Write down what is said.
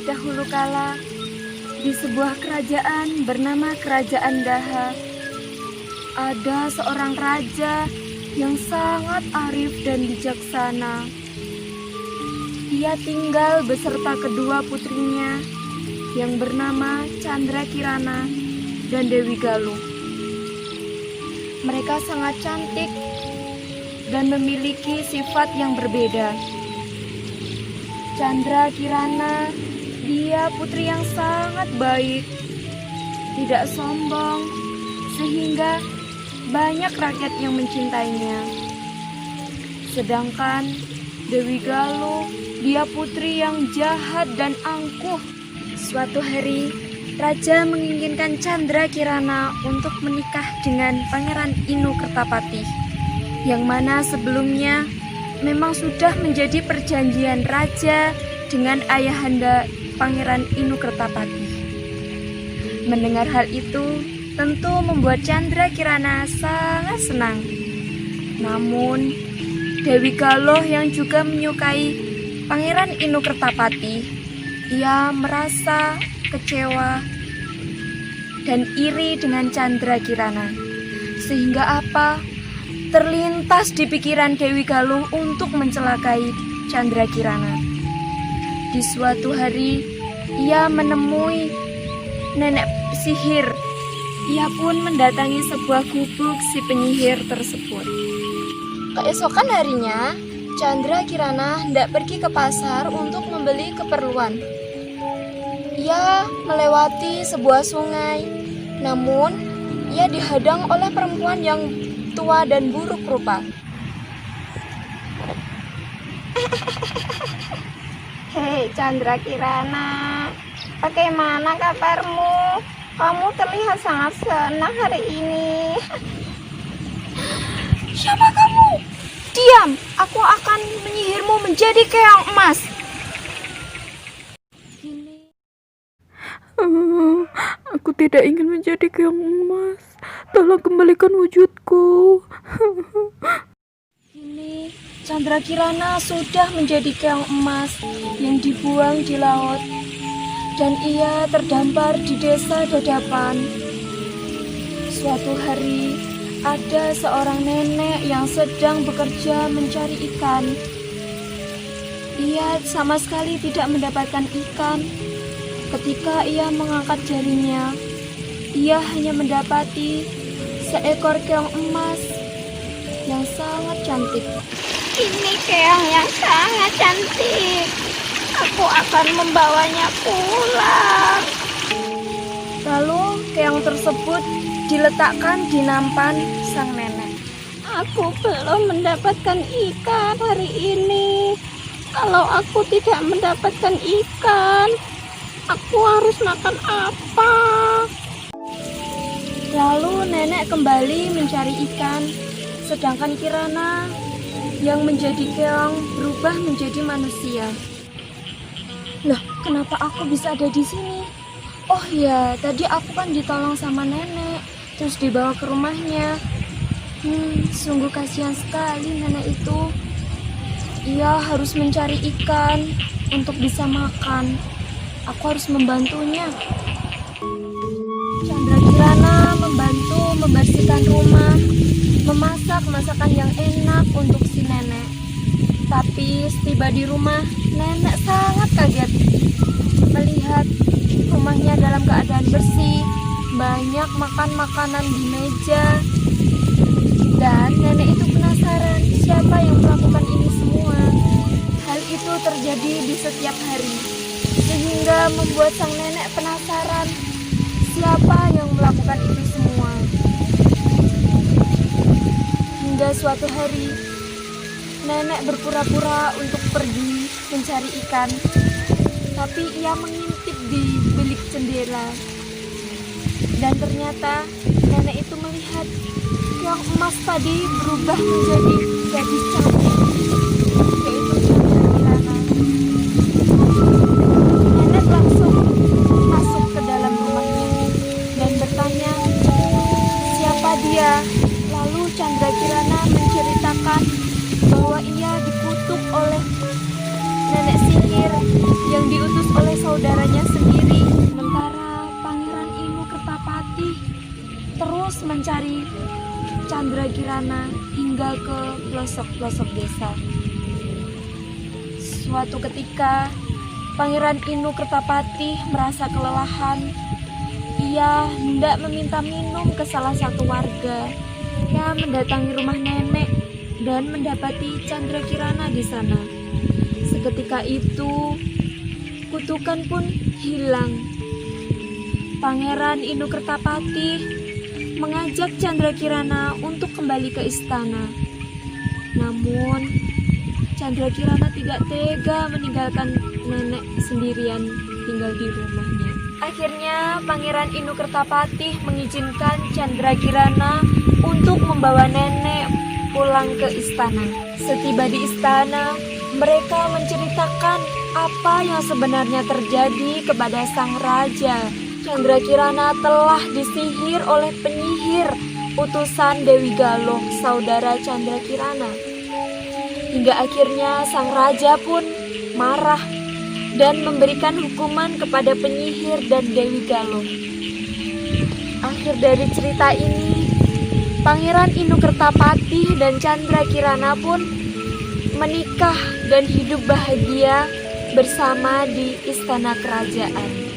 Dahulu kala, di sebuah kerajaan bernama Kerajaan Daha, ada seorang raja yang sangat arif dan bijaksana. Ia tinggal beserta kedua putrinya yang bernama Chandra Kirana dan Dewi Galuh. Mereka sangat cantik dan memiliki sifat yang berbeda. Chandra Kirana, dia putri yang sangat baik, tidak sombong, sehingga banyak rakyat yang mencintainya. Sedangkan Dewi Galuh, dia putri yang jahat dan angkuh. Suatu hari, raja menginginkan Chandra Kirana untuk menikah dengan Pangeran Inu Kertapati, yang mana sebelumnya memang sudah menjadi perjanjian raja dengan ayahanda Pangeran Inu Kertapati. Mendengar hal itu tentu membuat Chandra Kirana sangat senang. Namun Dewi Galuh yang juga menyukai Pangeran Inu Kertapati, ia merasa kecewa dan iri dengan Chandra Kirana. Sehingga apa? Terlintas di pikiran Dewi Galuh untuk mencelakai Chandra Kirana. Di suatu hari, ia menemui nenek sihir. Ia pun mendatangi sebuah gubuk si penyihir tersebut. Keesokan harinya, Chandra Kirana hendak pergi ke pasar untuk membeli keperluan. Ia melewati sebuah sungai, namun ia dihadang oleh perempuan yang tua dan buruk rupa. Hei Chandra Kirana, bagaimana kabarmu? Kamu terlihat sangat senang hari ini. Siapa kamu? Diam, aku akan menyihirmu menjadi keong emas. Aku tidak ingin menjadi keong emas. Tolong kembalikan wujudku. Kini Chandra Kirana sudah menjadi keong emas yang dibuang di laut, dan ia terdampar di desa Dadapan. Suatu hari, ada seorang nenek yang sedang bekerja mencari ikan. Ia sama sekali tidak mendapatkan ikan. Ketika ia mengangkat jarinya, ia hanya mendapati seekor keong emas yang sangat cantik. Ini keong yang sangat cantik. Aku akan membawanya pulang. Lalu keong tersebut diletakkan di nampan sang nenek. Aku belum mendapatkan ikan hari ini. Kalau aku tidak mendapatkan ikan, aku harus makan apa? Lalu nenek kembali mencari ikan, sedangkan Kirana yang menjadi keong berubah menjadi manusia. Loh, kenapa aku bisa ada di sini? Oh ya, tadi aku kan ditolong sama nenek, terus dibawa ke rumahnya. Sungguh kasihan sekali nenek itu. Ia harus mencari ikan untuk bisa makan. Aku harus membantunya. Chandra Kirana membantu membersihkan rumah, memasak masakan yang enak untuk si nenek. Tapi setiba di rumah, nenek sangat kaget melihat rumahnya dalam keadaan bersih, banyak makan makanan di meja. Dan nenek itu penasaran siapa yang melakukan ini semua. Hal itu terjadi di setiap hari, sehingga membuat sang nenek penasaran siapa yang melakukan itu semua. Hingga suatu hari, nenek berpura-pura untuk pergi mencari ikan, tapi ia mengintip di bilik jendela. Dan ternyata nenek itu melihat keong emas tadi berubah menjadi gadis cantik, yaitu Chandra Kirana. Nenek langsung masuk ke dalam rumahnya dan bertanya siapa dia. Lalu Chandra Kirana menceritakan bahwa ia dikutuk oleh nenek sihir yang diutus oleh saudaranya sendiri, sementara Pangeran Inu Kertapati terus mencari Candrakirana hingga ke pelosok-pelosok desa. Suatu ketika, Pangeran Inu Kertapati merasa kelelahan. Ia hendak meminta minum ke salah satu warga. Ia mendatangi rumah nenek dan mendapati Candrakirana di sana. Seketika itu, kutukan pun hilang. Pangeran Inu Kertapati mengajak Candrakirana untuk kembali ke istana. Namun, Candrakirana tidak tega meninggalkan nenek sendirian tinggal di rumahnya. Akhirnya, Pangeran Inu Kertapati mengizinkan Candrakirana untuk membawa nenek pulang ke istana. Setiba di istana, mereka menceritakan apa yang sebenarnya terjadi kepada sang raja. Candrakirana telah disihir oleh penyihir utusan Dewi Galuh, saudara Candrakirana. Hingga akhirnya sang raja pun marah dan memberikan hukuman kepada penyihir dan Dewi Galuh. Akhir dari cerita ini, Pangeran Inu Kertapati dan Candrakirana pun menikah dan hidup bahagia bersama di istana kerajaan.